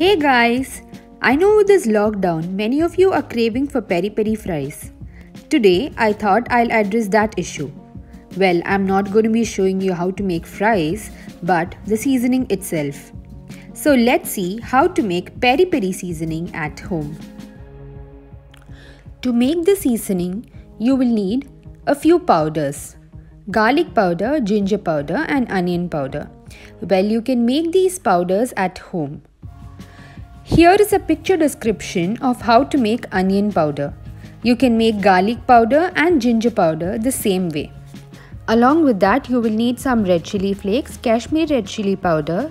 Hey guys! I know with this lockdown, many of you are craving for peri peri fries. Today, I thought I'll address that issue. Well, I'm not going to be showing you how to make fries, but the seasoning itself. So let's see how to make peri peri seasoning at home. To make the seasoning, you will need a few powders: garlic powder, ginger powder and onion powder. Well, you can make these powders at home. Here is a picture description of how to make onion powder. You can make garlic powder and ginger powder the same way. Along with that, you will need some red chili flakes, Kashmiri red chili powder,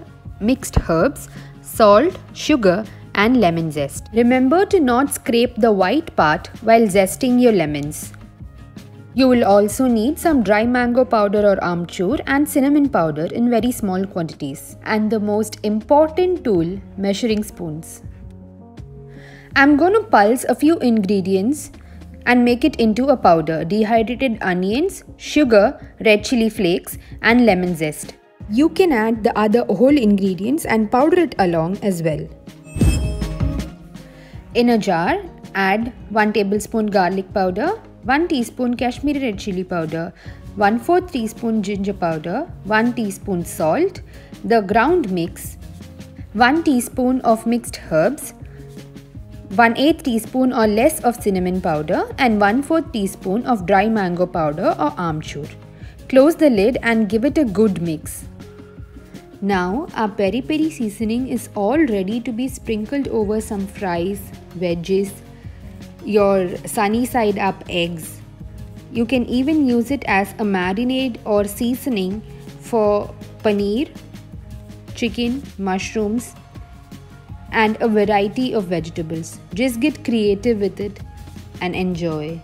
mixed herbs, salt, sugar and lemon zest. Remember to not scrape the white part while zesting your lemons. You will also need some dry mango powder or amchur and cinnamon powder in very small quantities. And the most important tool, measuring spoons. I'm going to pulse a few ingredients and make it into a powder: dehydrated onions, sugar, red chili flakes and lemon zest. You can add the other whole ingredients and powder it along as well. In a jar, add 1 tablespoon garlic powder, 1 teaspoon Kashmiri red chili powder, 1/4 teaspoon ginger powder, 1 teaspoon salt, the ground mix, 1 teaspoon of mixed herbs, 1/8 teaspoon or less of cinnamon powder and 1/4 teaspoon of dry mango powder or amchur. Close the lid and give it a good mix. Now our peri peri seasoning is all ready to be sprinkled over some fries, veggies, your sunny side up eggs. You can even use it as a marinade or seasoning for paneer, chicken, mushrooms and a variety of vegetables. Just get creative with it and enjoy.